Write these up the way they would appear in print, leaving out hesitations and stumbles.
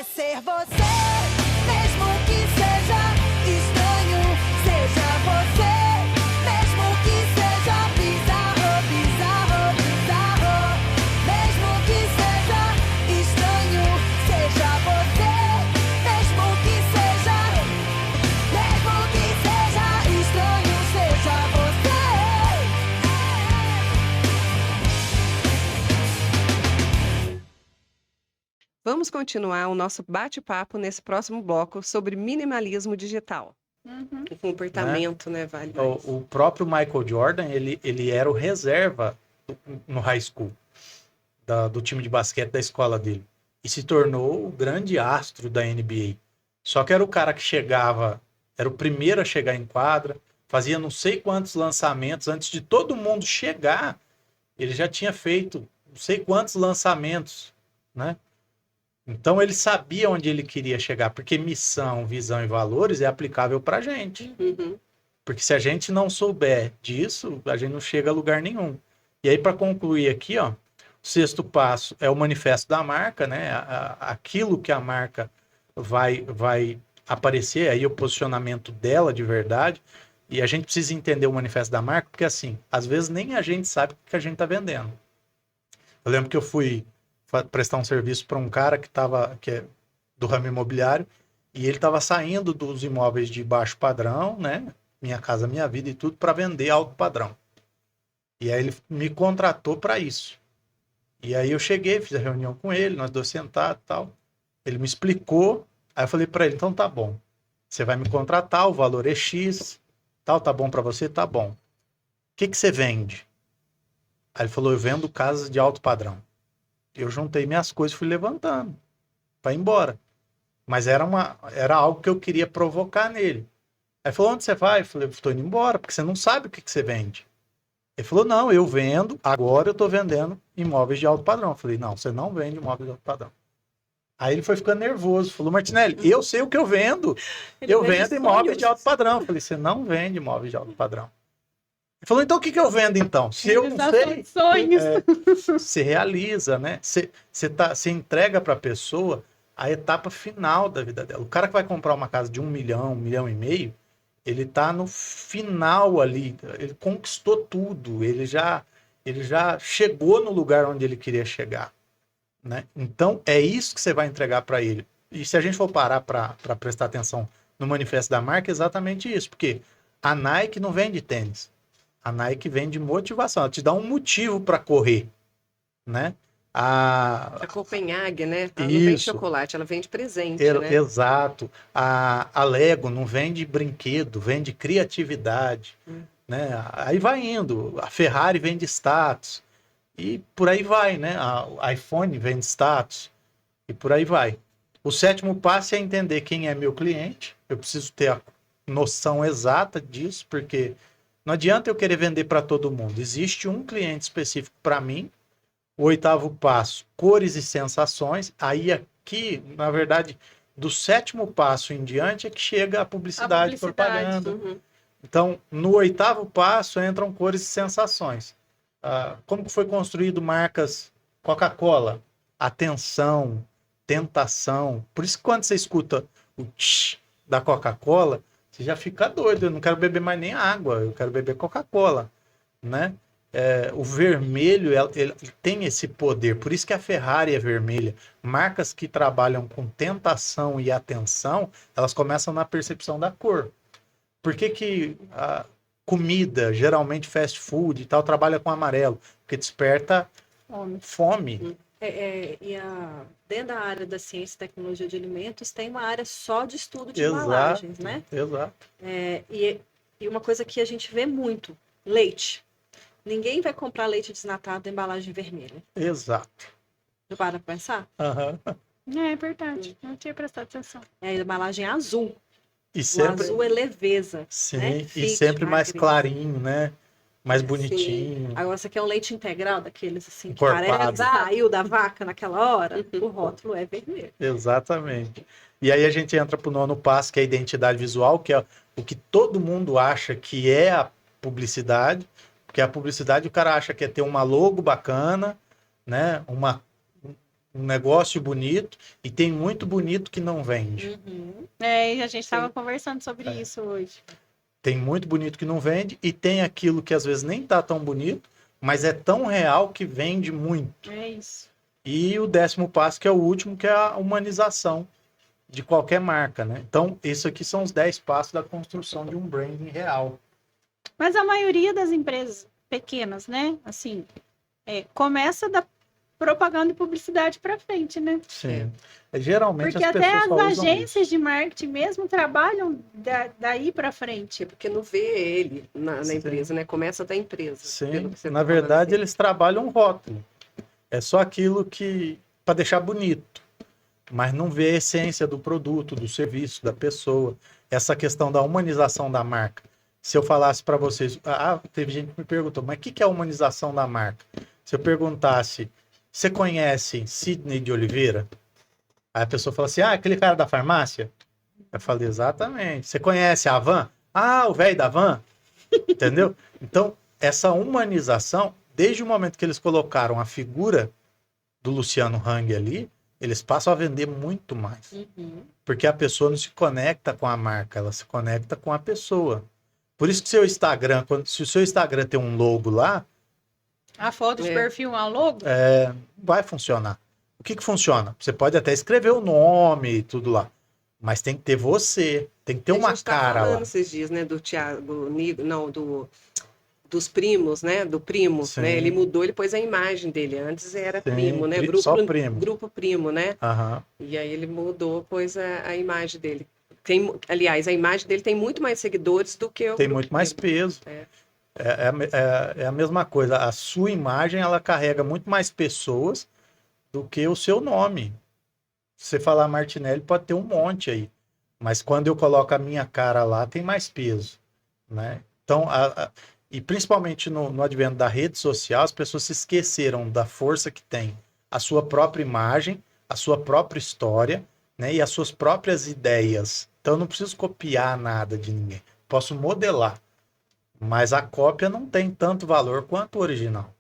é ser você, mesmo que seja estranho. Seja você, mesmo que seja bizarro, bizarro, bizarro. Mesmo que seja estranho. Seja você, mesmo que seja estranho. Seja você. Vamos continuar o nosso bate-papo nesse próximo bloco sobre minimalismo digital. O comportamento, né, vale mais. O próprio Michael Jordan, ele era o reserva no high school, do time de basquete da escola dele. E se tornou o grande astro da NBA. Só que era o cara que chegava, era o primeiro a chegar em quadra, fazia não sei quantos lançamentos. Antes de todo mundo chegar, ele já tinha feito não sei quantos lançamentos, né? Então ele sabia onde ele queria chegar, porque missão, visão e valores é aplicável para a gente. Porque se a gente não souber disso, a gente não chega a lugar nenhum. E aí, para concluir aqui, ó, o sexto passo é o manifesto da marca, né? Aquilo que a marca vai aparecer, aí o posicionamento dela de verdade. E a gente precisa entender o manifesto da marca, porque assim, às vezes nem a gente sabe o que a gente está vendendo. Eu lembro que eu fui prestar um serviço para um cara que é do ramo imobiliário, e ele estava saindo dos imóveis de baixo padrão, né? Minha Casa Minha Vida e tudo, para vender alto padrão. E aí ele me contratou para isso. E aí eu cheguei, fiz a reunião com ele, nós dois sentados e tal. Ele me explicou, aí eu falei para ele, então tá bom, você vai me contratar, o valor é X, tal, tá bom para você? Tá bom. O que você vende? Aí ele falou, eu vendo casas de alto padrão. Eu juntei minhas coisas e fui levantando para ir embora. Mas era algo que eu queria provocar nele. Aí falou, onde você vai? Eu falei, estou indo embora, porque você não sabe o que você vende. Ele falou, não, eu vendo, agora eu estou vendendo imóveis de alto padrão. Eu falei, não, você não vende imóveis de alto padrão. Aí ele foi ficando nervoso, falou, Martinelli, eu sei o que eu vendo. Eu vendo imóveis de alto padrão. Eu falei, você não vende imóveis de alto padrão. Ele falou, então o que eu vendo então? Se eu não sei, sonhos. você realiza, né? Você entrega para a pessoa a etapa final da vida dela. O cara que vai comprar uma casa de 1 milhão, 1,5 milhão, ele tá no final ali, ele conquistou tudo, ele já chegou no lugar onde ele queria chegar, né? Então é isso que você vai entregar para ele. E se a gente for parar para prestar atenção no manifesto da marca, é exatamente isso, porque a Nike não vende tênis. A Nike vende motivação, ela te dá um motivo para correr, né? A Copenhague, né? Ela não vende chocolate, ela vende presente, né? Exato. A Lego não vende brinquedo, vende criatividade, né? Aí vai indo. A Ferrari vende status e por aí vai, né? A iPhone vende status e por aí vai. O sétimo passo é entender quem é meu cliente. Eu preciso ter a noção exata disso, porque não adianta eu querer vender para todo mundo. Existe um cliente específico para mim. O oitavo passo, cores e sensações. Aí aqui, na verdade, do sétimo passo em diante é que chega a publicidade. Propaganda. Então, no oitavo passo entram cores e sensações. Como foi construído marcas Coca-Cola? Atenção, tentação. Por isso que quando você escuta o tch da Coca-Cola, você já fica doido. Eu não quero beber mais nem água, eu quero beber Coca-Cola, né? O vermelho ele tem esse poder, por isso que a Ferrari é vermelha. Marcas que trabalham com tentação e atenção, elas começam na percepção da cor. Por que a comida, geralmente fast food e tal, trabalha com amarelo? Porque desperta fome. Dentro da área da ciência e tecnologia de alimentos, tem uma área só de estudo de embalagens, né? Exato. E uma coisa que a gente vê muito, leite. Ninguém vai comprar leite desnatado em embalagem vermelha. Exato. Você para pensar? É verdade, não tinha prestado atenção. É a embalagem azul. E sempre... O azul é leveza. Sim, né? e sempre mais clarinho, né? Mais bonitinho. Sim. Agora, você quer um leite integral, daqueles assim, que Encorpado. parece que saiu da vaca naquela hora, o rótulo é vermelho. Exatamente. E aí a gente entra para o nono passo, que é a identidade visual, que é o que todo mundo acha que é a publicidade. Porque a publicidade o cara acha que é ter uma logo bacana, né? um negócio bonito e tem muito bonito que não vende. E a gente estava conversando sobre isso hoje. Tem muito bonito que não vende e tem aquilo que às vezes nem tá tão bonito, mas é tão real que vende muito. É isso. E o 10º passo, que é o último, que é a humanização de qualquer marca, né? Então, isso aqui são os 10 passos da construção de um branding real. Mas a maioria das empresas pequenas, né? Assim, começa da propaganda e publicidade para frente, né? Sim. Geralmente Porque as até pessoas as só usam agências isso. de marketing mesmo trabalham daí para frente. Porque não vê ele na Sim. empresa, né? Começa da empresa. Sim. pelo que você Na tá falando, verdade, assim. eles trabalham rótulo. É só aquilo que para deixar bonito, mas não vê a essência do produto, do serviço, da pessoa. Essa questão da humanização da marca. Se eu falasse para vocês, teve gente que me perguntou, mas o que é a humanização da marca? Se eu perguntasse, você conhece Sidney de Oliveira? Aí a pessoa fala assim, aquele cara da farmácia? Eu falei, exatamente. Você conhece a Van? O velho da Van? Entendeu? Então, essa humanização, desde o momento que eles colocaram a figura do Luciano Hang ali, eles passam a vender muito mais. Porque a pessoa não se conecta com a marca, ela se conecta com a pessoa. Por isso que seu Instagram, se o seu Instagram tem um logo lá, A foto de perfil, a logo? vai funcionar. O que funciona? Você pode até escrever o nome e tudo lá, mas tem que ter você, tem que ter uma A gente tá cara falando lá. esses dias, né, do Thiago Nigo, não, dos primos, né, do primo, Sim. né, ele mudou, ele pôs a imagem dele, antes era Sim, primo, né, só primo. grupo primo, né, Aham. e aí ele mudou, pôs a imagem dele. Aliás, a imagem dele tem muito mais seguidores do que o Tem grupo muito mais primo. peso. É a mesma coisa. A sua imagem, ela carrega muito mais pessoas do que o seu nome. Se você falar Martinelli, pode ter um monte aí. Mas quando eu coloco a minha cara lá, tem mais peso, né? Então, e principalmente no advento da rede social, as pessoas se esqueceram da força que tem a sua própria imagem, a sua própria história, né? E as suas próprias ideias. Então, eu não preciso copiar nada de ninguém. Posso modelar. Mas a cópia não tem tanto valor quanto o original.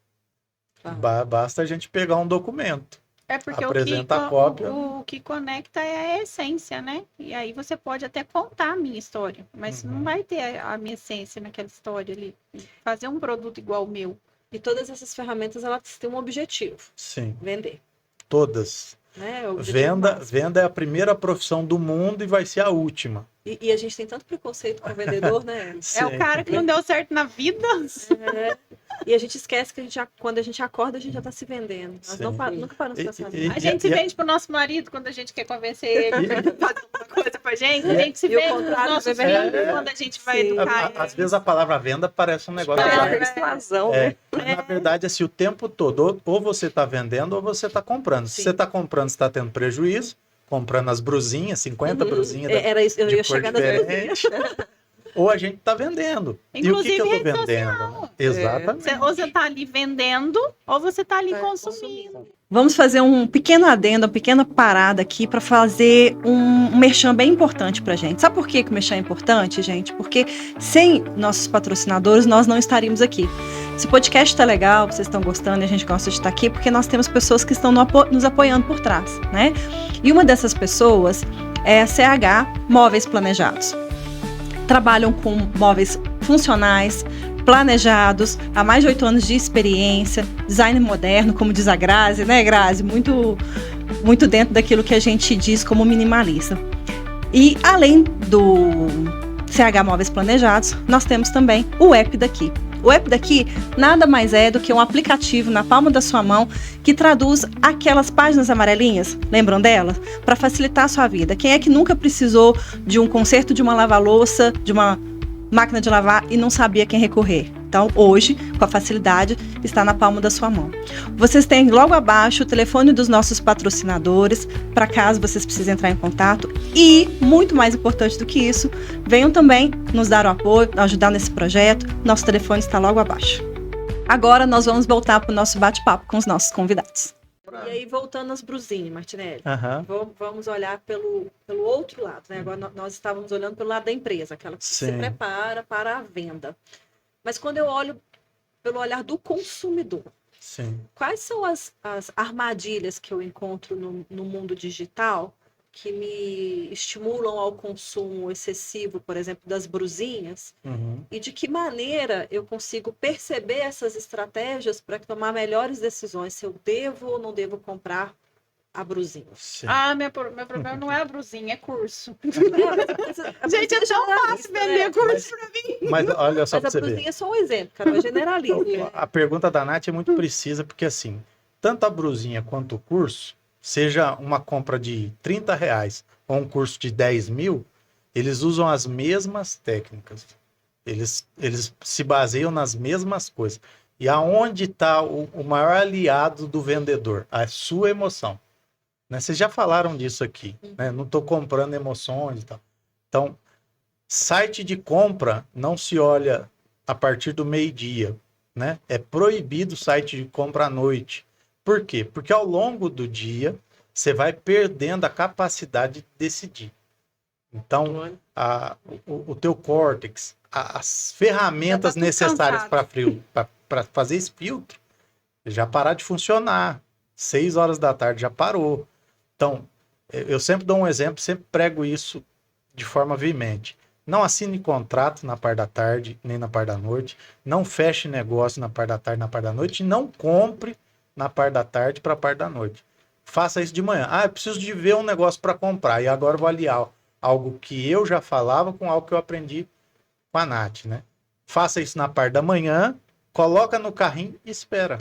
Basta a gente pegar um documento. É porque Apresenta a cópia. o que conecta é a essência, né? E aí você pode até contar a minha história, mas não vai ter a minha essência naquela história ali. Fazer um produto igual o meu. E todas essas ferramentas, elas têm um objetivo. Sim, Vender. todas. Né? É o objetivo máximo. Venda é a primeira profissão do mundo e vai ser a última. E a gente tem tanto preconceito com o vendedor, né? É o cara que não deu certo na vida. E a gente esquece que quando a gente acorda, a gente já está se vendendo. Nós nunca paramos de pensar nisso. A gente se vende pro nosso marido quando a gente quer convencer ele a fazer uma coisa pra gente. A gente se E o vende pros contrário nossos também. filhos quando a gente vai educar Às vezes a palavra venda parece um negócio... Persuasão, né? Mas, na verdade, assim, o tempo todo, ou você está vendendo ou você está comprando. Se Sim. você está comprando, você está tendo prejuízo, comprando as brusinhas, 50 brusinhas Era isso, eu de ia cor chegar nas diferente. Ou a gente está vendendo. Inclusive, e o que eu rede estou vendendo? Exatamente. Ou você tá ali vendendo, ou você tá ali consumindo. Vamos fazer um pequeno adendo, uma pequena parada aqui para fazer um merchan bem importante para a gente. Sabe por que o merchan é importante, gente? Porque sem nossos patrocinadores, nós não estaríamos aqui. Esse podcast está legal, vocês estão gostando e a gente gosta de estar aqui, porque nós temos pessoas que estão nos apoiando por trás, né? E uma dessas pessoas é a CH Móveis Planejados. Trabalham com móveis funcionais, planejados, há mais de 8 anos de experiência, design moderno, como diz a Grazi, né, Grazi? Muito dentro daquilo que a gente diz como minimalista. E além do CH Móveis Planejados, nós temos também o app daqui. O app daqui nada mais é do que um aplicativo na palma da sua mão que traduz aquelas páginas amarelinhas, lembram delas? Para facilitar a sua vida. Quem é que nunca precisou de um conserto de uma lava-louça, de uma máquina de lavar e não sabia quem recorrer? Então, hoje, com a facilidade, está na palma da sua mão. Vocês têm logo abaixo o telefone dos nossos patrocinadores, para caso vocês precisem entrar em contato. E, muito mais importante do que isso, venham também nos dar o apoio, ajudar nesse projeto. Nosso telefone está logo abaixo. Agora, nós vamos voltar para o nosso bate-papo com os nossos convidados. E aí, voltando às brusinhas, Martinelli, Aham. vamos olhar pelo outro lado, né? Agora nós estávamos olhando pelo lado da empresa, aquela que se Sim. prepara para a venda. Mas quando eu olho pelo olhar do consumidor, Sim. Quais são as armadilhas que eu encontro no mundo digital que me estimulam ao consumo excessivo, por exemplo, das brusinhas? Uhum. E de que maneira eu consigo perceber essas estratégias para tomar melhores decisões, se eu devo ou não devo comprar a brusinha? Sim. Meu problema não é a brusinha, é curso. A Gente, é tão fácil vender curso pra mim. Mas olha só Mas pra a você ver. brusinha é só um exemplo, cara, eu generalizo. A pergunta da Nath é muito precisa, porque assim, tanto a brusinha quanto o curso, seja uma compra de R$ 30 ou um curso de 10 mil, eles usam as mesmas técnicas. Eles se baseiam nas mesmas coisas. E aonde está o maior aliado do vendedor? A sua emoção. Né? Vocês já falaram disso aqui. Né? Não estou comprando emoções e tal. Então, site de compra não se olha a partir do meio-dia. Né? É proibido o site de compra à noite. Por quê? Porque ao longo do dia, você vai perdendo a capacidade de decidir. Então, o teu córtex, as ferramentas necessárias para fazer esse filtro, já parar de funcionar. 6 horas da tarde já parou. Então, eu sempre dou um exemplo, sempre prego isso de forma veemente. Não assine contrato na parte da tarde, nem na parte da noite. Não feche negócio na parte da tarde, na parte da noite. E não compre na parte da tarde para a parte da noite. Faça isso de manhã. Eu preciso de ver um negócio para comprar. E agora eu vou aliar algo que eu já falava com algo que eu aprendi com a Nath, né? Faça isso na parte da manhã, coloca no carrinho e espera.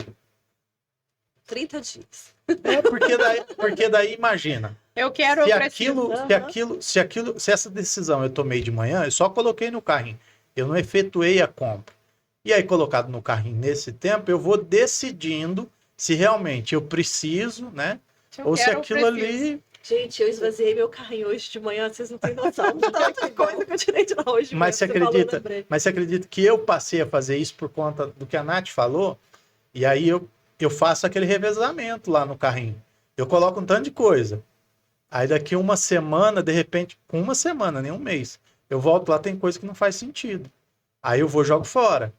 30 dias. Porque daí imagina. Eu quero, Se essa decisão eu tomei de manhã, eu só coloquei no carrinho. Eu não efetuei a compra. E aí, colocado no carrinho nesse tempo, eu vou decidindo se realmente eu preciso, né? Ou se aquilo ali... Gente, eu esvaziei meu carrinho hoje de manhã, vocês não têm noção de tanta coisa que eu tirei de lá hoje de manhã. Mas você acredita que eu passei a fazer isso por conta do que a Nath falou? E aí eu faço aquele revezamento lá no carrinho. Eu coloco um tanto de coisa. Aí daqui uma semana, de repente, com uma semana, nem um mês, eu volto lá, tem coisa que não faz sentido. Aí eu vou e jogo fora.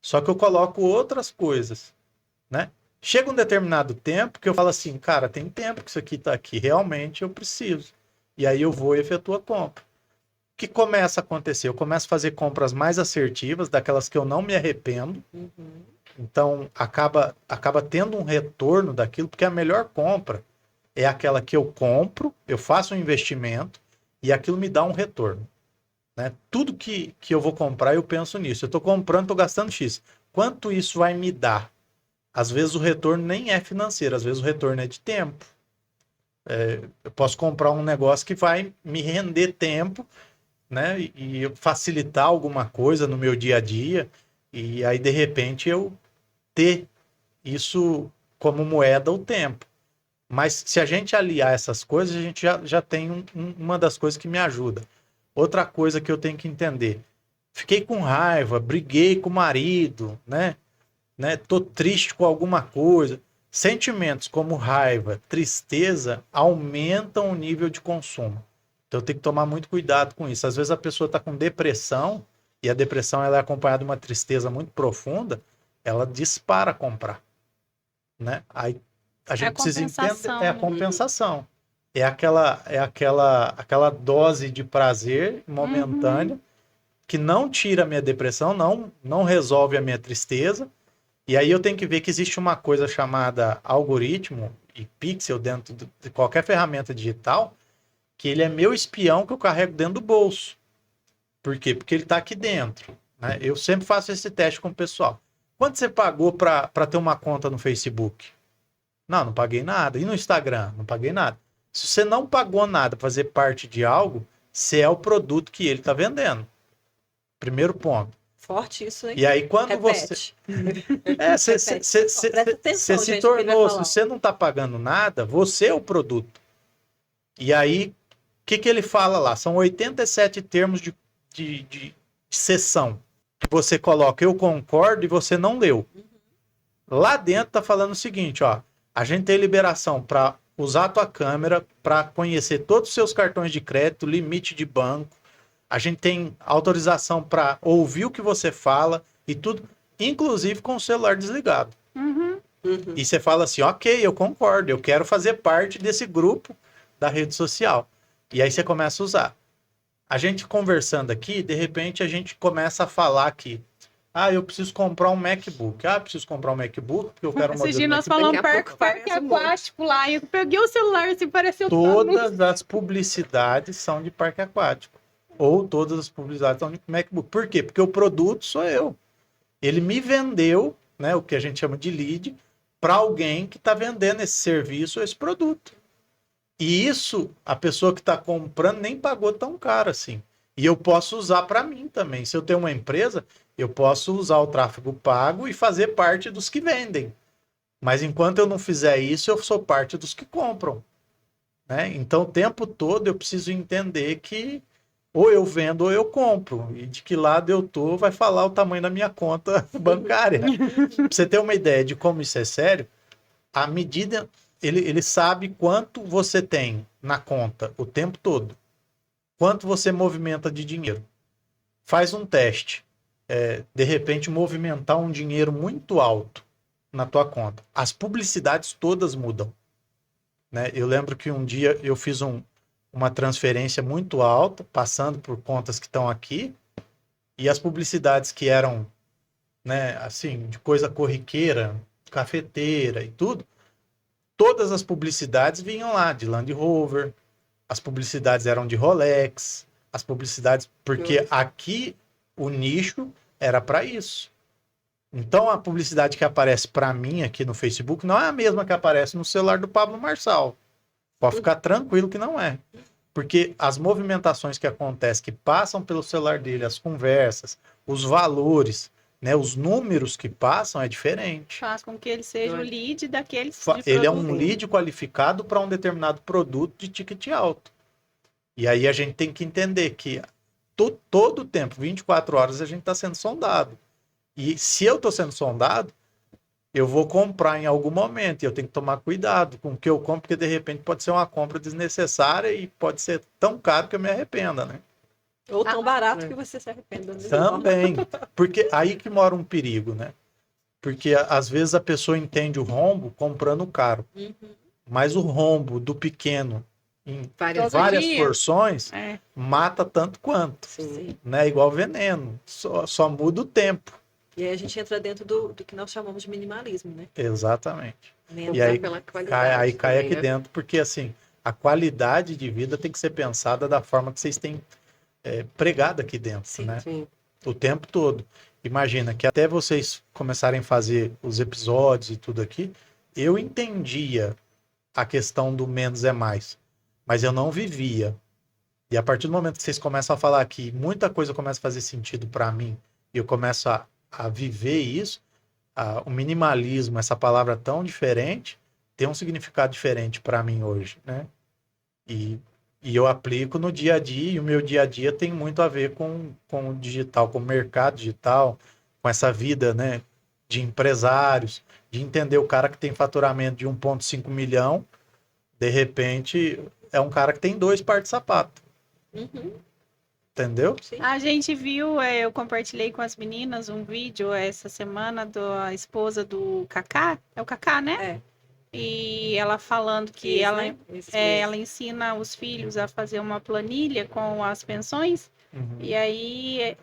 Só que eu coloco outras coisas, né? Chega um determinado tempo que eu falo assim, cara, tem tempo que isso aqui tá aqui, realmente eu preciso. E aí eu vou e efetuo a compra. O que começa a acontecer? Eu começo a fazer compras mais assertivas, daquelas que eu não me arrependo. Então, acaba tendo um retorno daquilo, porque a melhor compra é aquela que eu compro, eu faço um investimento e aquilo me dá um retorno. Né? Tudo que eu vou comprar, eu penso nisso. Eu estou comprando, estou gastando X. Quanto isso vai me dar? Às vezes o retorno nem é financeiro, às vezes o retorno é de tempo. Eu posso comprar um negócio que vai me render tempo, né? E facilitar alguma coisa no meu dia a dia, e aí de repente eu ter isso como moeda o tempo. Mas se a gente aliar essas coisas, a gente já tem uma das coisas que me ajuda. Outra coisa que eu tenho que entender. Fiquei com raiva, briguei com o marido, né? Tô triste com alguma coisa. Sentimentos como raiva, tristeza, aumentam o nível de consumo. Então eu tenho que tomar muito cuidado com isso. Às vezes a pessoa está com depressão, e a depressão ela é acompanhada de uma tristeza muito profunda, ela dispara a comprar. Né? Aí a gente precisa entender, é a compensação. É aquela dose de prazer momentânea que não tira a minha depressão, não resolve a minha tristeza. E aí eu tenho que ver que existe uma coisa chamada algoritmo e pixel dentro de qualquer ferramenta digital, que ele é meu espião que eu carrego dentro do bolso. Por quê? Porque ele está aqui dentro. Né? Eu sempre faço esse teste com o pessoal. Quanto você pagou para ter uma conta no Facebook? Não paguei nada. E no Instagram? Não paguei nada. Se você não pagou nada para fazer parte de algo, você é o produto que ele está vendendo. Primeiro ponto. Forte isso, hein? E aí quando Repete. você se tornou, se você não está pagando nada, você é o produto. E aí, o que ele fala lá? São 87 termos de sessão. Que você coloca, eu concordo, e você não leu. Lá dentro está falando o seguinte, ó. A gente tem liberação para usar a tua câmera, para conhecer todos os seus cartões de crédito, limite de banco. A gente tem autorização para ouvir o que você fala e tudo, inclusive com o celular desligado. Uhum. E você fala assim, ok, eu concordo, eu quero fazer parte desse grupo da rede social. E aí você começa a usar. A gente conversando aqui, de repente a gente começa a falar aqui. Ah, eu preciso comprar um MacBook. Ah, preciso comprar um MacBook porque eu quero um Esses modelo dias nós MacBook. falamos Daqui a pouco parque aparece um monte. aquático lá, e eu peguei o celular assim, pareceu Thanos. Todas as publicidades são de parque aquático. Ou todas as publicidades são de MacBook. Por quê? Porque o produto sou eu. Ele me vendeu, né, o que a gente chama de lead, para alguém que está vendendo esse serviço ou esse produto. E isso, a pessoa que está comprando nem pagou tão caro assim. E eu posso usar para mim também. Se eu tenho uma empresa, eu posso usar o tráfego pago e fazer parte dos que vendem. Mas enquanto eu não fizer isso, eu sou parte dos que compram. Né? Então, o tempo todo eu preciso entender que ou eu vendo ou eu compro. E de que lado eu tô vai falar o tamanho da minha conta bancária. Pra você ter uma ideia de como isso é sério, a medida, ele sabe quanto você tem na conta o tempo todo. Quanto você movimenta de dinheiro. Faz um teste. De repente, movimentar um dinheiro muito alto na tua conta. As publicidades todas mudam. Né? Eu lembro que um dia eu fiz uma transferência muito alta, passando por contas que estão aqui, e as publicidades que eram, né, assim, de coisa corriqueira, cafeteira e tudo, todas as publicidades vinham lá, de Land Rover, as publicidades eram de Rolex, as publicidades, porque aqui o nicho era para isso. Então a publicidade que aparece para mim aqui no Facebook não é a mesma que aparece no celular do Pablo Marçal. Pode ficar tranquilo que não é. Porque as movimentações que acontecem, que passam pelo celular dele, as conversas, os valores, né, os números que passam é diferente. Faz com que ele seja o lead daqueles Ele é um lead qualificado para um determinado produto de ticket alto. E aí a gente tem que entender que todo o tempo, 24 horas, a gente está sendo sondado. E se eu estou sendo sondado, eu vou comprar em algum momento. E eu tenho que tomar cuidado com o que eu compro, porque de repente pode ser uma compra desnecessária e pode ser tão caro que eu me arrependa, né? Ou tão barato que você se arrependa. Também. Porque aí que mora um perigo, né? Porque às vezes a pessoa entende o rombo comprando caro. Uhum. Mas o rombo do pequeno em Várias várias dia. porções mata tanto quanto. Sim. Né? Igual veneno. Só muda o tempo. E aí a gente entra dentro do que nós chamamos de minimalismo, né? Exatamente. Dentro E aí pela qualidade cai também, aqui né? dentro, porque assim, a qualidade de vida tem que ser pensada da forma que vocês têm pregado aqui dentro, Sim, né? Sim. O tempo todo. Imagina que até vocês começarem a fazer os episódios e tudo aqui, eu entendia a questão do menos é mais, mas eu não vivia. E a partir do momento que vocês começam a falar aqui, muita coisa começa a fazer sentido para mim, e eu começo a viver isso, o minimalismo, essa palavra tão diferente, tem um significado diferente para mim hoje, né? E eu aplico no dia a dia, e o meu dia a dia tem muito a ver com o digital, com o mercado digital, com essa vida, né, de empresários, de entender o cara que tem faturamento de 1,5 milhão, de repente é um cara que tem 2 pares de sapato. Uhum. Entendeu? Sim. A gente viu, eu compartilhei com as meninas um vídeo essa semana da esposa do Kaká. É o Kaká, né? É. E ela falando que Esse, ela, né? Esse ela ensina os filhos a fazer uma planilha com as pensões. Uhum. E aí,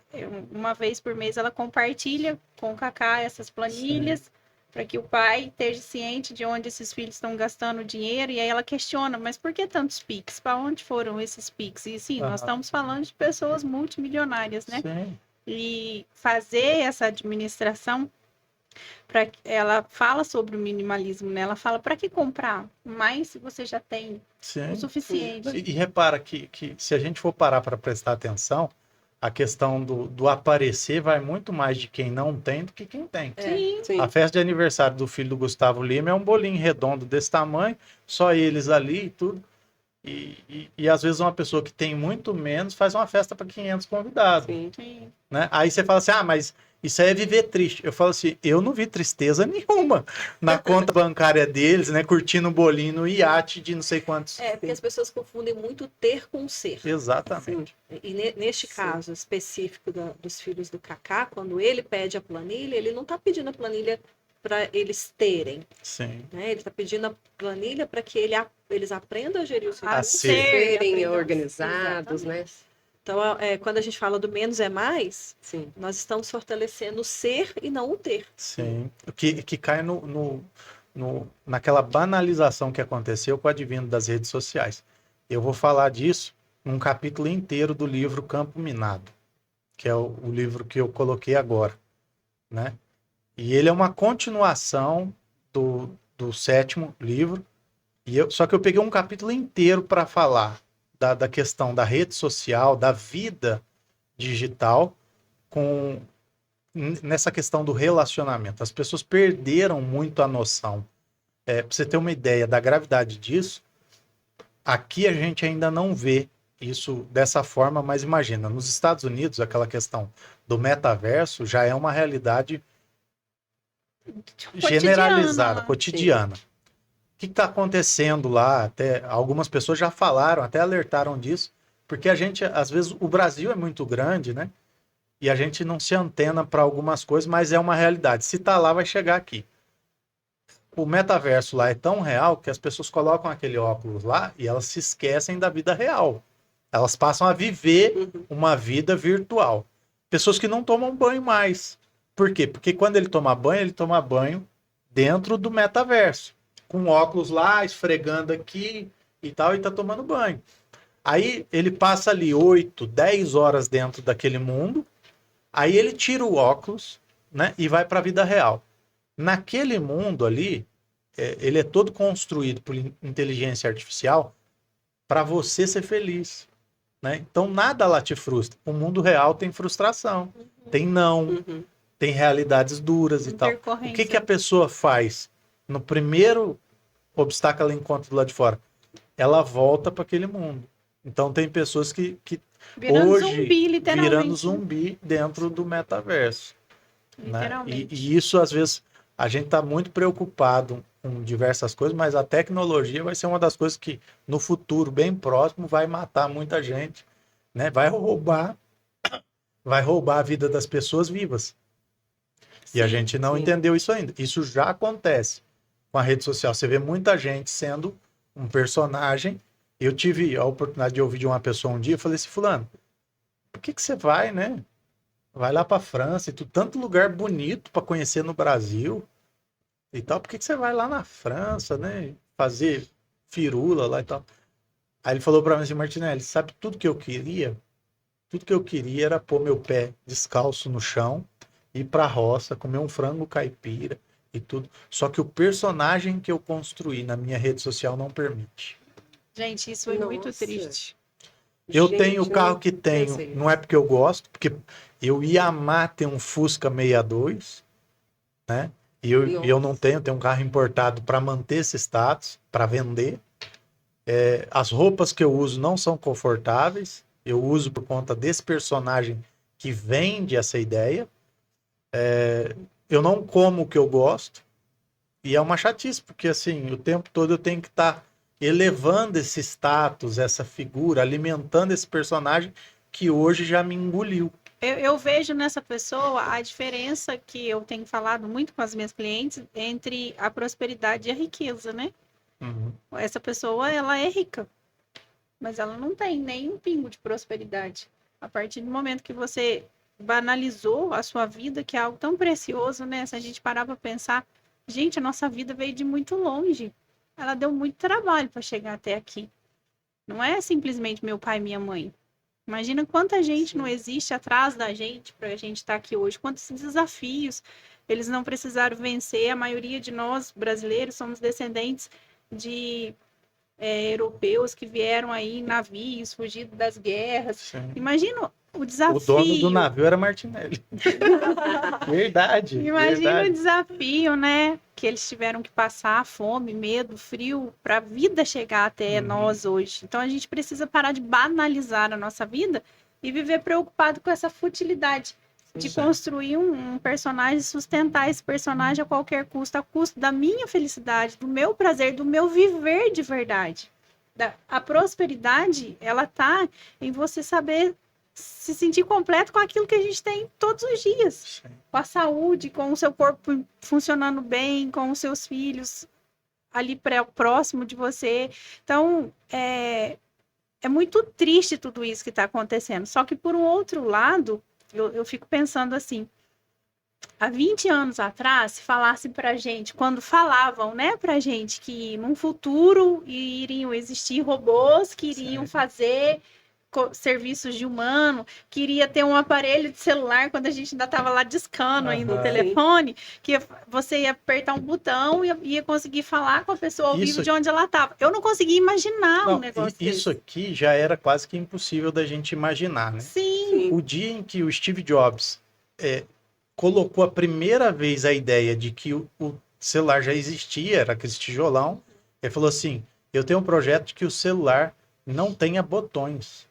uma vez por mês, ela compartilha com o Kaká essas planilhas para que o pai esteja ciente de onde esses filhos estão gastando dinheiro. E aí ela questiona, mas por que tantos Pix? Para onde foram esses Pix? E sim, nós estamos falando de pessoas multimilionárias, né? Sim. E fazer essa administração, ela fala sobre o minimalismo, né? Ela fala, para que comprar mais se você já tem Sim. o suficiente? E repara que se a gente for parar para prestar atenção, a questão do aparecer vai muito mais de quem não tem do que quem tem. Sim. Sim. A festa de aniversário do filho do Gustavo Lima é um bolinho redondo desse tamanho, só eles ali e tudo. E às vezes uma pessoa que tem muito menos faz uma festa para 500 convidados. Sim. Sim. Né? Aí você fala assim, mas isso aí é viver triste. Eu falo assim, eu não vi tristeza nenhuma na conta bancária deles, né? Curtindo um bolinho no iate de não sei quantos. porque as pessoas confundem muito ter com ser. Exatamente. E neste caso específico dos filhos do Kaká, quando ele pede a planilha, ele não está pedindo a planilha para eles terem. Sim. Né? Ele está pedindo a planilha para que eles aprendam a gerir o seu A recurso. ser. Serem aprendam. organizados, né? Então, quando a gente fala do menos é mais, Sim. nós estamos fortalecendo o ser e não o ter. Sim. Que cai naquela banalização que aconteceu com o advento das redes sociais. Eu vou falar disso num capítulo inteiro do livro Campo Minado, que é o livro que eu coloquei agora, né? E ele é uma continuação do 7º livro, só que eu peguei um capítulo inteiro para falar da questão da rede social, da vida digital, nessa questão do relacionamento. As pessoas perderam muito a noção. Para você ter uma ideia da gravidade disso, aqui a gente ainda não vê isso dessa forma, mas imagina, nos Estados Unidos, aquela questão do metaverso já é uma realidade generalizada, cotidiana. O que está acontecendo lá? Até algumas pessoas já falaram, até alertaram disso, porque a gente, às vezes, o Brasil é muito grande, né? E a gente não se antena para algumas coisas, mas é uma realidade. Se está lá, vai chegar aqui. O metaverso lá é tão real que as pessoas colocam aquele óculos lá e elas se esquecem da vida real. Elas passam a viver uma vida virtual. Pessoas que não tomam banho mais. Por quê? Porque quando ele toma banho dentro do metaverso. Com óculos lá, esfregando aqui e tal, e tá tomando banho. Aí ele passa ali 8, 10 horas dentro daquele mundo, aí ele tira o óculos, né, e vai para a vida real. Naquele mundo ali, ele é todo construído por inteligência artificial para você ser feliz, né? Então nada lá te frustra. O mundo real tem frustração, tem não, tem realidades duras e tal. O que a pessoa faz? No primeiro obstáculo ela encontra do lado de fora, ela volta para aquele mundo. Então tem pessoas que virando hoje zumbi, literalmente. virando zumbi dentro do metaverso. Literalmente. Né? E isso, às vezes, a gente está muito preocupado com diversas coisas, mas a tecnologia vai ser uma das coisas que, no futuro bem próximo, vai matar muita gente, né? Vai roubar a vida das pessoas vivas. E a gente não entendeu isso ainda. Isso já acontece com a rede social. Você vê muita gente sendo um personagem. Eu tive a oportunidade de ouvir de uma pessoa um dia, eu falei assim, fulano, por que você vai, né? Vai lá para a França e tanto lugar bonito para conhecer no Brasil e tal. Por que você vai lá na França, né? Fazer firula lá e tal. Aí ele falou para mim assim, Martinelli, sabe tudo que eu queria? Tudo que eu queria era pôr meu pé descalço no chão, ir para a roça, comer um frango caipira e tudo. Só que o personagem que eu construí na minha rede social não permite. Gente, isso é muito triste. Eu tenho o carro que tenho, não é porque eu gosto, porque eu ia amar ter um Fusca 62, né? E eu não tenho um carro importado para manter esse status, para vender. As roupas que eu uso não são confortáveis, eu uso por conta desse personagem que vende essa ideia. Eu não como o que eu gosto, e é uma chatice, porque assim, o tempo todo eu tenho que estar elevando esse status, essa figura, alimentando esse personagem que hoje já me engoliu. Eu vejo nessa pessoa a diferença que eu tenho falado muito com as minhas clientes entre a prosperidade e a riqueza, né? Essa pessoa, ela é rica, mas ela não tem nem um pingo de prosperidade. A partir do momento que você banalizou a sua vida, que é algo tão precioso, né? Se a gente parar para pensar, gente, a nossa vida veio de muito longe. Ela deu muito trabalho para chegar até aqui. Não é simplesmente meu pai e minha mãe. Imagina quanta gente não existe atrás da gente para a gente estar aqui hoje. Quantos desafios eles não precisaram vencer. A maioria de nós, brasileiros, somos descendentes de europeus que vieram aí em navios, fugindo das guerras. Sim. Imagina o desafio. O dono do navio era Martinelli. Verdade. Imagina o desafio, né? Que eles tiveram que passar, fome, medo, frio, para a vida chegar até nós hoje. Então a gente precisa parar de banalizar a nossa vida e viver preocupado com essa futilidade de construir um personagem, sustentar esse personagem a qualquer custo, a custo da minha felicidade, do meu prazer, do meu viver de verdade. A prosperidade, ela tá em você saber se sentir completo com aquilo que a gente tem todos os dias. Sim. Com a saúde, com o seu corpo funcionando bem, com os seus filhos ali próximo de você. Então, é muito triste tudo isso que está acontecendo. Só que, por um outro lado, eu fico pensando assim, há 20 anos atrás, se falassem pra gente, quando falavam, né, pra gente que num futuro iriam existir robôs que iriam fazer serviços de humano, que iria ter um aparelho de celular quando a gente ainda estava lá discando ainda o telefone, que você ia apertar um botão e ia conseguir falar com a pessoa ao vivo de onde ela estava. Eu não conseguia imaginar um negócio isso desse. aqui já era quase que impossível da gente imaginar, né? Sim. O dia em que o Steve Jobs colocou a primeira vez a ideia de que o celular já existia, era aquele tijolão, ele falou assim, eu tenho um projeto de que o celular não tenha botões.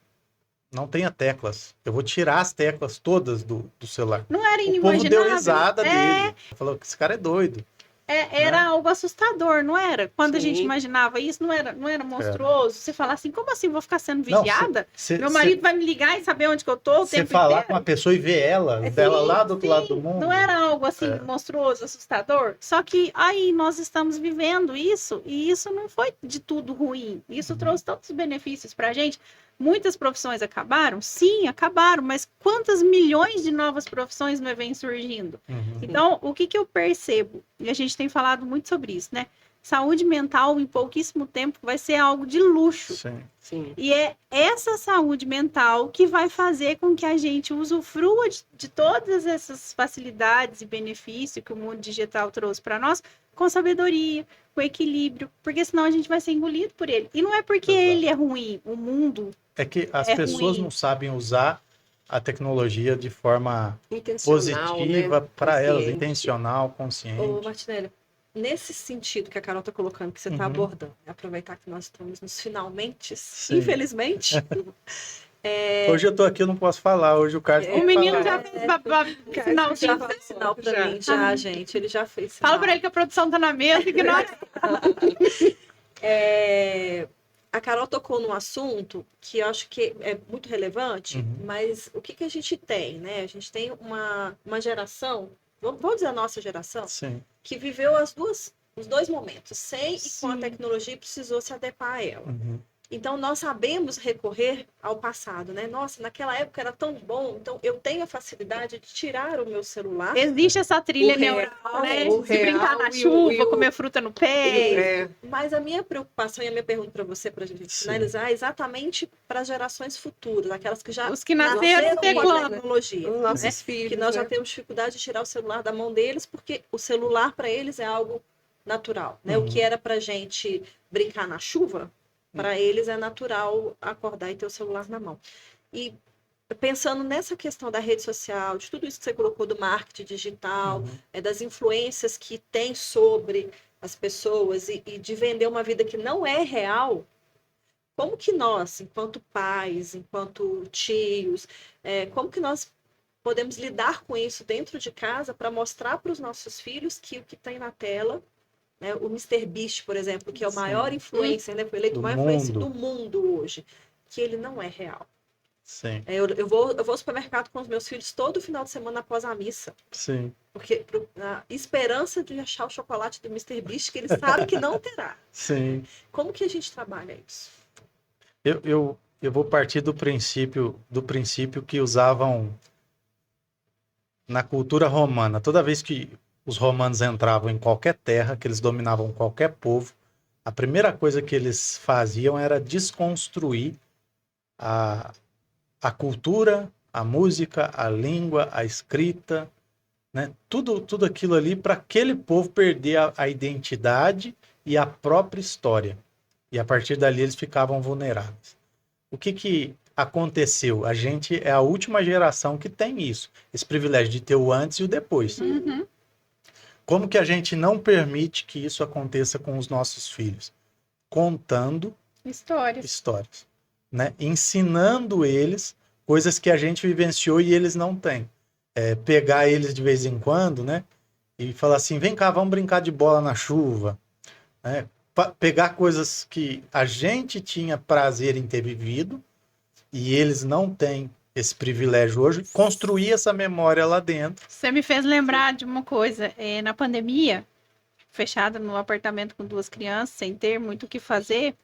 Não tenha teclas. Eu vou tirar as teclas todas do celular. Não era inimaginável. O povo deu risada dele. Falou que esse cara é doido. Era algo assustador, não era? Quando a gente imaginava isso, não era monstruoso? Você fala assim, como assim, vou ficar sendo vigiada? Meu marido vai me ligar e saber onde que eu tô o tempo falar inteiro? com uma pessoa e ver ela, dela lá do outro lado do mundo. Não era algo assim monstruoso, assustador? Só que aí nós estamos vivendo isso, e isso não foi de tudo ruim. Isso trouxe tantos benefícios pra gente. Muitas profissões acabaram? Sim, acabaram, mas quantas milhões de novas profissões não vêm surgindo? Então, o que eu percebo? E a gente tem falado muito sobre isso, né? Saúde mental, em pouquíssimo tempo, vai ser algo de luxo. Sim. E é essa saúde mental que vai fazer com que a gente usufrua de todas essas facilidades e benefícios que o mundo digital trouxe para nós, com sabedoria, com equilíbrio, porque senão a gente vai ser engolido por ele. E não é porque ele é ruim, o mundo é que as pessoas ruim. Não sabem usar a tecnologia de forma positiva, né? para elas, intencional, consciente. Ô, Martinelli, nesse sentido que a Carol está colocando, que você está abordando, aproveitar que nós estamos nos finalmente, infelizmente. Hoje eu tô aqui, eu não posso falar. Hoje o Carlos. O menino já fez já fez sinal para mim, gente. Ele já fez sinal. Fala para ele que a produção tá na mesa e que nós. A Carol tocou num assunto que eu acho que é muito relevante, mas o que a gente tem, né? A gente tem uma geração, vamos dizer a nossa geração, que viveu os dois momentos, sem e com a tecnologia, e precisou se adequar a ela. Então, nós sabemos recorrer ao passado, né? Nossa, naquela época era tão bom, então eu tenho a facilidade de tirar o meu celular. Existe essa trilha neural, né? De brincar na chuva, comer fruta no pé. Mas a minha preocupação e a minha pergunta para você, para a gente finalizar, é exatamente para as gerações futuras, aquelas que já os que nasceram com a tecnologia. Os nossos filhos. Que nós já temos dificuldade de tirar o celular da mão deles, porque o celular para eles é algo natural, né? O que era para gente brincar na chuva, para eles é natural acordar e ter o celular na mão. E pensando nessa questão da rede social, de tudo isso que você colocou do marketing digital, das influências que tem sobre as pessoas e de vender uma vida que não é real, como que nós, enquanto pais, enquanto tios, como que nós podemos lidar com isso dentro de casa para mostrar para os nossos filhos que o que tem na tela, né, o Mr. Beast, por exemplo, que é o maior influencer, né, foi eleito o maior influencer do mundo hoje, que ele não é real. Sim. Eu vou ao supermercado com os meus filhos todo final de semana após a missa. Sim. Porque na esperança de achar o chocolate do Mr. Beast, que ele sabe que não terá. Sim. Como que a gente trabalha isso? Eu vou partir do princípio que usavam na cultura romana. Toda vez que os romanos entravam em qualquer terra, que eles dominavam qualquer povo, a primeira coisa que eles faziam era desconstruir a cultura, a música, a língua, a escrita, né? Tudo aquilo ali para aquele povo perder a identidade e a própria história. E a partir dali eles ficavam vulneráveis. O que aconteceu? A gente é a última geração que tem isso, esse privilégio de ter o antes e o depois. Como que a gente não permite que isso aconteça com os nossos filhos? Contando histórias, né? Ensinando eles coisas que a gente vivenciou e eles não têm. Pegar eles de vez em quando, né? E falar assim, vem cá, vamos brincar de bola na chuva. Né? Pegar coisas que a gente tinha prazer em ter vivido e eles não têm esse privilégio hoje, construir essa memória lá dentro. Você me fez lembrar de uma coisa. Na pandemia, fechada no apartamento com 2 crianças, sem ter muito o que fazer,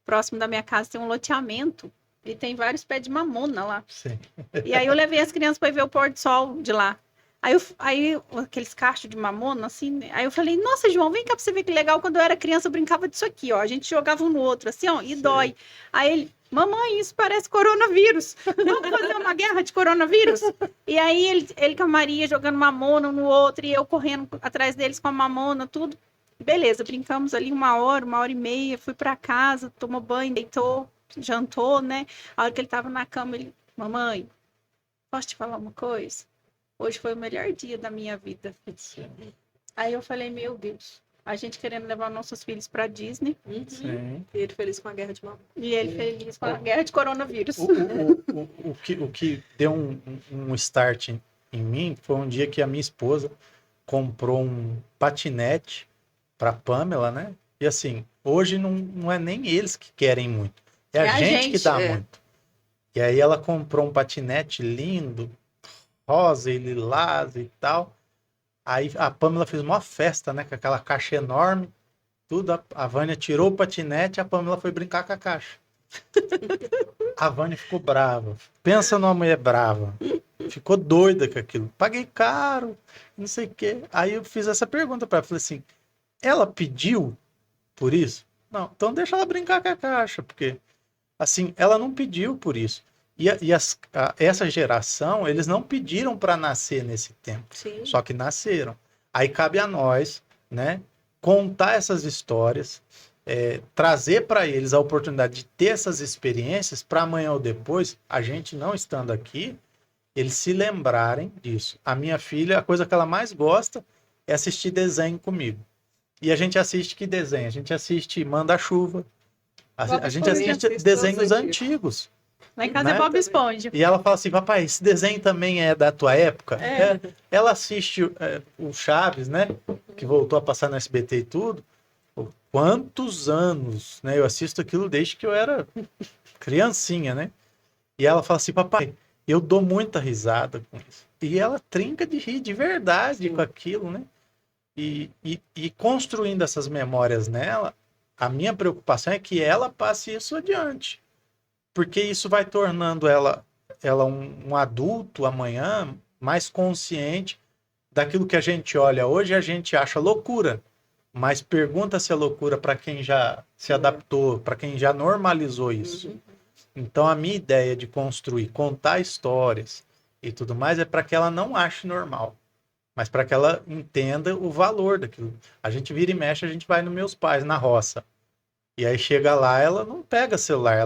próximo da minha casa tem um loteamento e tem vários pés de mamona lá. Sim. E aí eu levei as crianças para ver o pôr do sol de lá. Aí aqueles cachos de mamona, assim, né? Aí eu falei, nossa, João, vem cá pra você ver que legal. Quando eu era criança, eu brincava disso aqui, ó. A gente jogava um no outro, assim, ó, e dói. Aí ele, mamãe, isso parece coronavírus. Vamos fazer uma guerra de coronavírus? E aí ele com a Maria jogando mamona um no outro, e eu correndo atrás deles com a mamona, tudo. Beleza, brincamos ali 1 hora, 1 hora e meia, fui pra casa, tomou banho, deitou, jantou, né? A hora que ele tava na cama, ele, mamãe, posso te falar uma coisa? Hoje foi o melhor dia da minha vida. Aí eu falei, meu Deus, a gente querendo levar nossos filhos pra Disney. Sim. E ele feliz com a guerra de mamona. E ele feliz com a guerra de coronavírus. O que deu um start em mim foi um dia que a minha esposa comprou um patinete para Pamela, né? E assim, hoje não é nem eles que querem muito, é a gente que dá muito. E aí ela comprou um patinete lindo, rosa e lilás e tal. Aí a Pamela fez uma festa, né? Com aquela caixa enorme, tudo. A Vânia tirou o patinete e a Pamela foi brincar com a caixa. A Vânia ficou brava. Pensa numa mulher brava. Ficou doida com aquilo. Paguei caro, não sei o quê. Aí eu fiz essa pergunta para ela. Falei assim, ela pediu por isso? Não, então deixa ela brincar com a caixa, porque assim, ela não pediu por isso. Essa geração, eles não pediram para nascer nesse tempo. Sim. Só que nasceram. Aí cabe a nós, né, contar essas histórias, trazer para eles a oportunidade de ter essas experiências para amanhã ou depois, a gente não estando aqui, eles se lembrarem disso. A minha filha, a coisa que ela mais gosta é assistir desenho comigo. E a gente assiste que desenho? A gente assiste Manda-Chuva. A gente assiste desenhos antigos. Lá em casa né? é Bob Esponja. E ela fala assim, papai, esse desenho também é da tua época? Ela assiste o Chaves, né? Que voltou a passar no SBT e tudo. Quantos anos, né? Eu assisto aquilo desde que eu era criancinha, né? E ela fala assim, papai, eu dou muita risada com isso. E ela trinca de rir de verdade com aquilo, né? E construindo essas memórias nela, a minha preocupação é que ela passe isso adiante. Porque isso vai tornando ela um adulto amanhã mais consciente daquilo que a gente olha hoje e a gente acha loucura. Mas pergunta se é loucura para quem já se adaptou, para quem já normalizou isso. Então a minha ideia de construir, contar histórias e tudo mais é para que ela não ache normal, mas para que ela entenda o valor daquilo. A gente vira e mexe, a gente vai nos meus pais, na roça. E aí chega lá, ela não pega celular,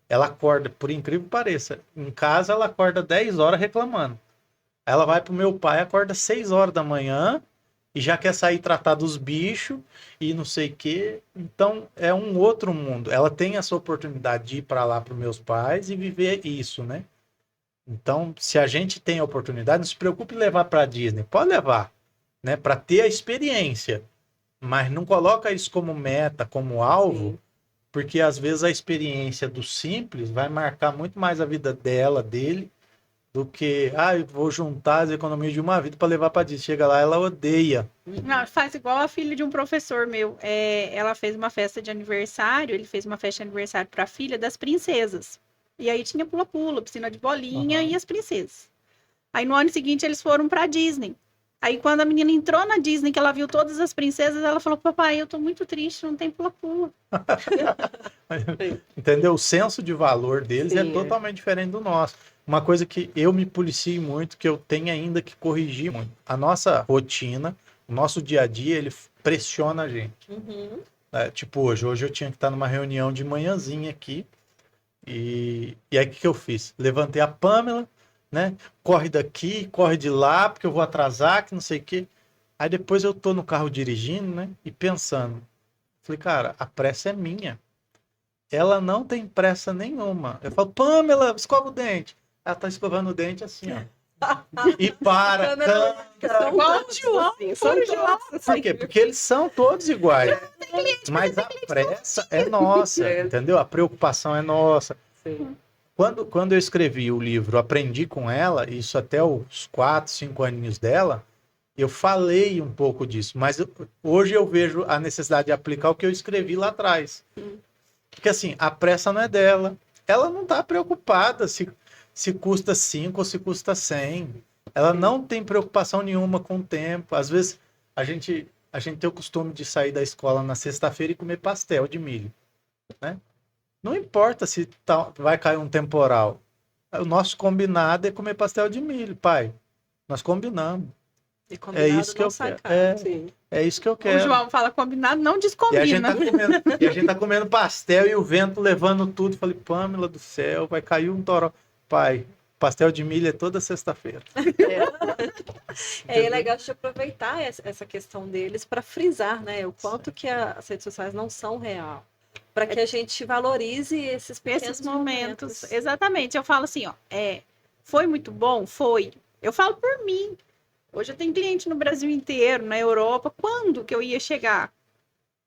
ela acorda, por incrível que pareça, em casa ela acorda 10 horas reclamando. Ela vai pro meu pai, acorda 6 horas da manhã e já quer sair tratar dos bichos e não sei o quê. Então é um outro mundo. Ela tem essa oportunidade de ir para lá pros meus pais e viver isso, né? Então, se a gente tem a oportunidade, não se preocupe em levar para Disney. Pode levar, né? Para ter a experiência. Mas não coloca isso como meta, como alvo, porque às vezes a experiência do simples vai marcar muito mais a vida dela, dele, do que, eu vou juntar as economias de uma vida para levar para Disney. Chega lá, ela odeia. Não, faz igual a filha de um professor meu. Ela fez uma festa de aniversário, ele fez uma festa de aniversário para a filha das princesas. E aí tinha pula-pula, piscina de bolinha e as princesas. Aí no ano seguinte eles foram para Disney. Aí quando a menina entrou na Disney, que ela viu todas as princesas, ela falou, papai, eu tô muito triste, não tem pula-pula. Entendeu? O senso de valor deles é totalmente diferente do nosso. Uma coisa que eu me policio muito, que eu tenho ainda que corrigir muito. A nossa rotina, o nosso dia a dia, ele pressiona a gente. Tipo hoje eu tinha que estar numa reunião de manhãzinha aqui. E aí o que eu fiz? Levantei a Pamela, né? Corre daqui, corre de lá, porque eu vou atrasar, que não sei o quê. Aí depois eu tô no carro dirigindo, né? E pensando. Falei, cara, a pressa é minha. Ela não tem pressa nenhuma. Eu falo, Pamela, escova o dente. Ela tá escovando o dente assim, ó. E para. Por quê? Porque eles são todos iguais. Mas a pressa é nossa, entendeu? A preocupação é nossa. Quando eu escrevi o livro Aprendi com Ela, isso até os 4, 5 aninhos dela, eu falei um pouco disso, mas hoje eu vejo a necessidade de aplicar o que eu escrevi lá atrás. Porque assim, a pressa não é dela. Ela não está preocupada se custa 5 ou se custa 100. Ela não tem preocupação nenhuma com o tempo. Às vezes, a gente tem o costume de sair da escola na sexta-feira e comer pastel de milho, né? Não importa se vai cair um temporal. O nosso combinado é comer pastel de milho, pai. Nós combinamos. E É combinado isso que não eu sai quero. caro. É isso que eu O quero. João fala combinado, não E a gente descombina. tá comendo pastel e o vento levando tudo. Falei, Pâmela do céu, vai cair um toró. Pai, pastel de milho é toda sexta-feira. É legal de aproveitar essa questão deles para frisar, né? O quanto que as redes sociais não são real. Para que a gente valorize esses pequenos Esses momentos. Exatamente. Eu falo assim, ó, foi muito bom? Foi. Eu falo por mim. Hoje eu tenho cliente no Brasil inteiro, na Europa. Quando que eu ia chegar?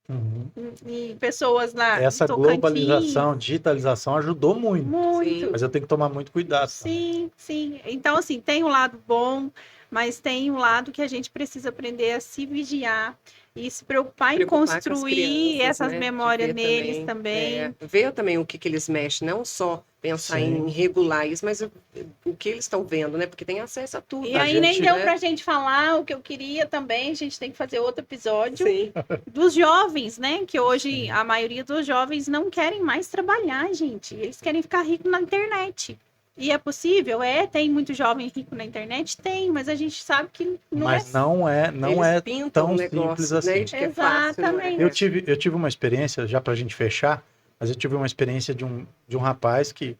Uhum. E pessoas lá Essa em Tocantins. globalização, digitalização ajudou muito. Muito. Mas eu tenho que tomar muito cuidado. Sim, sim. Então, assim, tem um lado bom, mas tem um lado que a gente precisa aprender a se vigiar e se preocupar em Com as construir crianças, essas né? De memórias ver neles também. ver também o que eles mexem, não só pensar Sim. em regular isso, mas o que eles estão vendo, né? Porque tem acesso a tudo. E A aí nem gente, deu né? pra gente falar o que eu queria também, a gente tem que fazer outro episódio Sim. dos jovens, né? Que hoje a maioria dos jovens não querem mais trabalhar, gente. Eles querem ficar ricos na internet. E é possível? Tem muito jovem rico na internet? Tem, mas a gente sabe que não Mas é. não é Eles pintam tão um negócio, simples assim. né? De que é fácil, não é? Exatamente. Eu tive uma experiência, já pra gente fechar, mas eu tive uma experiência de um rapaz que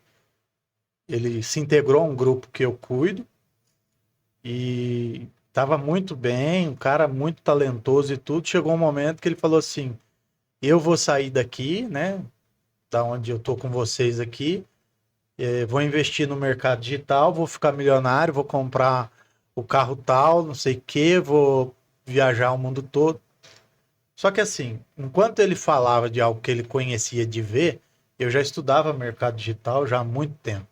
ele se integrou a um grupo que eu cuido e estava muito bem, um cara muito talentoso e tudo. Chegou um momento que ele falou assim, eu vou sair daqui, né, da onde eu tô com vocês aqui, vou investir no mercado digital, vou ficar milionário, vou comprar o carro tal, não sei o que, vou viajar o mundo todo. Só que assim, enquanto ele falava de algo que ele conhecia de ver, eu já estudava mercado digital já há muito tempo.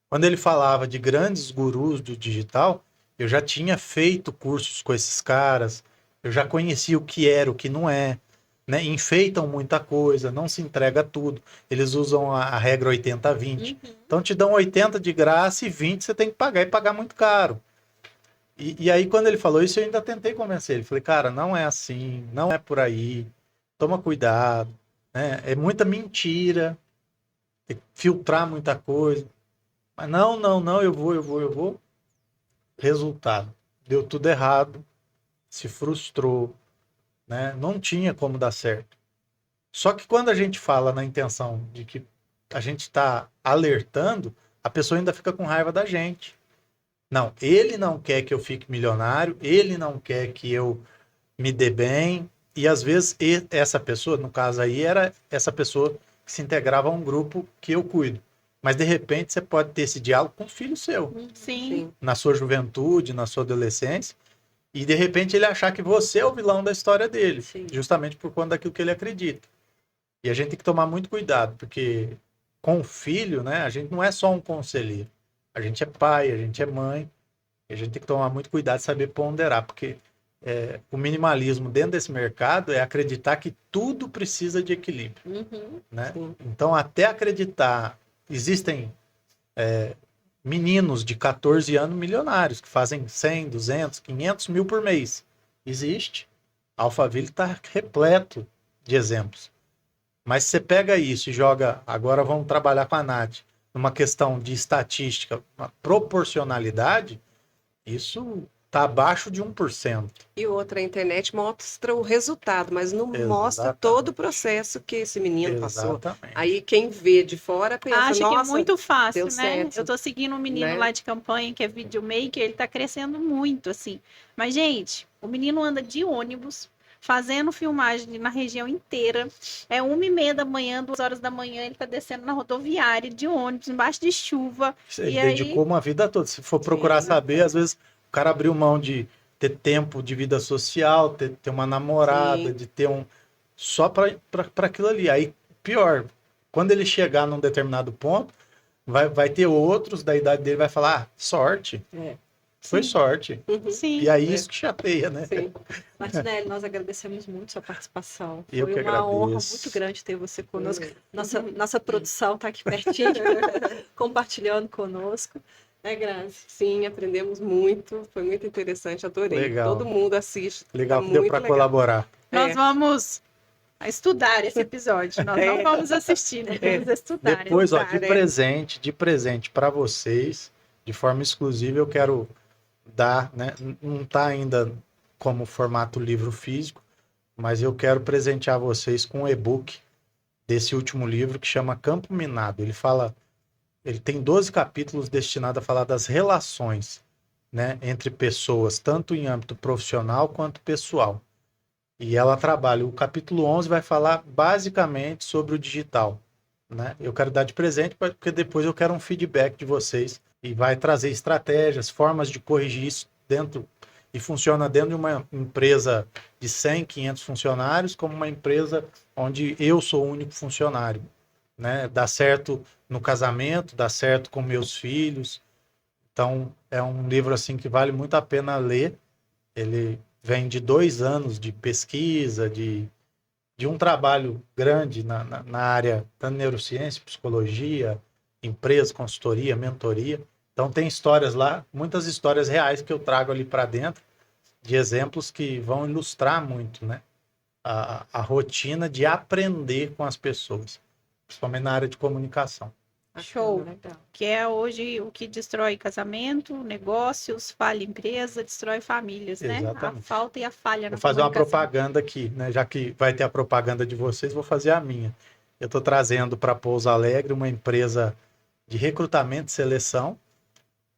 Quando ele falava de grandes gurus do digital, eu já tinha feito cursos com esses caras, eu já conhecia o que era, o que não é, né? Enfeitam muita coisa, não se entrega tudo. Eles usam a regra 80-20. Então te dão 80 de graça e 20 você tem que pagar e pagar muito caro. E aí quando ele falou isso, eu ainda tentei convencer ele. Falei, cara, não é assim, não é por aí, toma cuidado, né? É muita mentira, tem que filtrar muita coisa. Mas não, eu vou. Resultado, deu tudo errado, se frustrou, né? Não tinha como dar certo. Só que quando a gente fala na intenção de que a gente está alertando, a pessoa ainda fica com raiva da gente. Não, ele não quer que eu fique milionário, ele não quer que eu me dê bem, e às vezes essa pessoa, no caso aí, era essa pessoa que se integrava a um grupo que eu cuido. Mas de repente você pode ter esse diálogo com um filho seu, Sim. na sua juventude, na sua adolescência, e de repente ele achar que você é o vilão da história dele, Sim. justamente por conta daquilo que ele acredita. E a gente tem que tomar muito cuidado, porque com o filho, né, a gente não é só um conselheiro. A gente é pai, a gente é mãe, e a gente tem que tomar muito cuidado e saber ponderar, porque o minimalismo dentro desse mercado é acreditar que tudo precisa de equilíbrio, né? Então, até acreditar, existem meninos de 14 anos milionários que fazem 100, 200, 500 mil por mês. Existe. A Alphaville está repleto de exemplos. Mas você pega isso e joga, agora vamos trabalhar com a Nath, numa questão de estatística, uma proporcionalidade, isso está abaixo de 1%. E outra, a internet mostra o resultado, mas não mostra Exatamente. todo o processo que esse menino passou. Exatamente. Aí quem vê de fora pensa, Acha que é nossa, muito fácil, deu né? certo. Eu tô seguindo um menino Né? lá de campanha que é videomaker, ele tá crescendo muito, assim. Mas, gente, o menino anda de ônibus, fazendo filmagem na região inteira. É 1h30 da manhã, 2 horas da manhã, ele tá descendo na rodoviária de ônibus, embaixo de chuva. Ele E aí- dedicou uma vida toda. Se for procurar saber, às vezes o cara abriu mão de ter tempo de vida social, ter uma namorada, Sim. de ter só para aquilo ali. Aí, pior, quando ele chegar num determinado ponto, vai ter outros da idade dele, vai falar, sorte. Foi sorte. Sim. E aí isso que chateia, né? Sim. Martinelli, nós agradecemos muito sua participação. Eu Foi que uma honra agradeço. muito grande ter você conosco. Nossa produção está aqui pertinho, compartilhando conosco. Né, Grazi? Sim, aprendemos muito. Foi muito interessante, adorei. Legal. Todo mundo assiste. Legal tá que deu muito para legal. colaborar. Nós É. vamos estudar esse episódio. Nós não vamos assistir, nós vamos estudar. Depois, ó, estudar, de presente para vocês, de forma exclusiva, eu quero dar, né? Não está ainda como formato livro físico, mas eu quero presentear vocês com um e-book desse último livro que chama Campo Minado. Ele tem 12 capítulos destinados a falar das relações, né, entre pessoas, tanto em âmbito profissional quanto pessoal. E ela trabalha, o capítulo 11 vai falar basicamente sobre o digital, né? Eu quero dar de presente porque depois eu quero um feedback de vocês e vai trazer estratégias, formas de corrigir isso dentro, e funciona dentro de uma empresa de 100, 500 funcionários, como uma empresa onde eu sou o único funcionário, né? Dá certo no casamento, dá certo com meus filhos. Então, é um livro assim que vale muito a pena ler. Ele vem de 2 anos de pesquisa, de um trabalho grande na área da neurociência, psicologia, empresa, consultoria, mentoria. Então tem histórias lá, muitas histórias reais que eu trago ali para dentro, de exemplos que vão ilustrar muito, né, a rotina de aprender com as pessoas, principalmente na área de comunicação. Show. Legal. Que é hoje o que destrói casamento, negócios, falha empresa, destrói famílias, né? Exatamente. A falta e a falha na Vou fazer uma comunicação. propaganda aqui, né? Já que vai ter a propaganda de vocês, vou fazer a minha. Eu estou trazendo para Pouso Alegre uma empresa de recrutamento e seleção.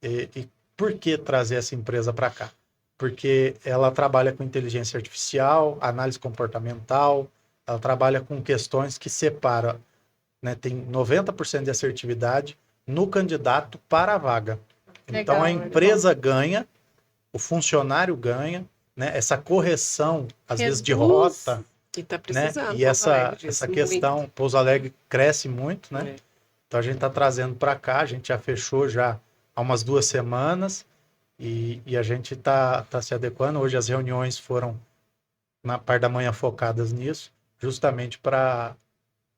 E por que trazer essa empresa para cá? Porque ela trabalha com inteligência artificial, análise comportamental, ela trabalha com questões que separam, né, tem 90% de assertividade no candidato para a vaga. Legal, Então a empresa ganha, o funcionário ganha, né, essa correção, às vezes de Reduz. rota, E tá né? precisando. E Pouso Alegre disso, essa muito. questão, Pouso Alegre cresce muito, né? É. Então a gente está trazendo para cá, a gente já fechou já há umas 2 semanas e a gente tá se adequando. Hoje as reuniões foram na parte da manhã focadas nisso, justamente para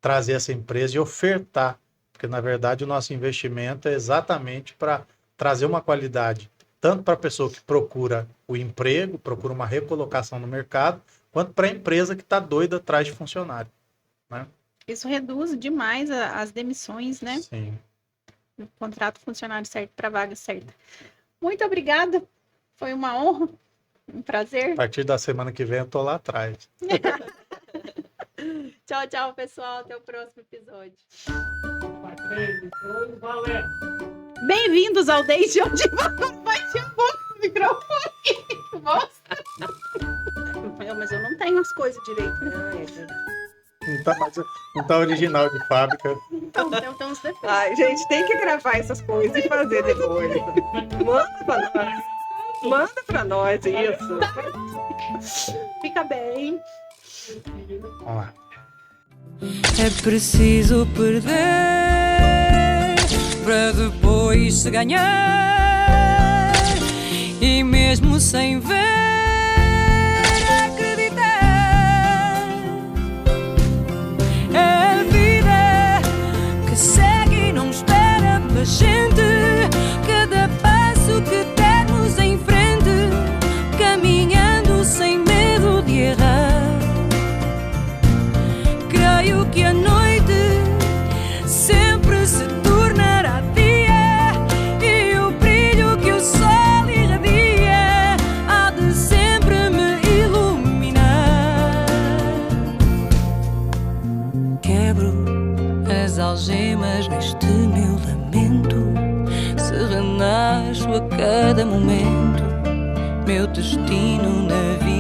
trazer essa empresa e ofertar, porque na verdade o nosso investimento é exatamente para trazer uma qualidade, tanto para a pessoa que procura o emprego, procura uma recolocação no mercado, quanto para a empresa que está doida atrás de funcionário. Né? Isso reduz demais as demissões, né? Sim. Contrato funcionário certo para vaga certa. Muito obrigada. Foi uma honra, um prazer. A partir da semana que vem eu tô lá atrás. Tchau, tchau, pessoal. Até o próximo episódio. Bem-vindos ao Deixe Onde vai te um pouco no microfone. Mostra. Mas eu não tenho as coisas direito. Não tá original de fábrica. Então, tem uns defeitos. Ai, gente, tem que gravar essas coisas e fazer depois. Manda pra nós isso. Fica bem. Vamos lá. É preciso perder para depois se ganhar, e mesmo sem ver, acreditar. É a vida que segue e não espera pela gente. Cada passo que dermos em frente, caminhando sem medo de errar. Creio que a noite sempre se tornará dia, e o brilho que o sol irradia há de sempre me iluminar. Quebro as algemas deste meu lamento, se renasço a cada momento, meu destino na vida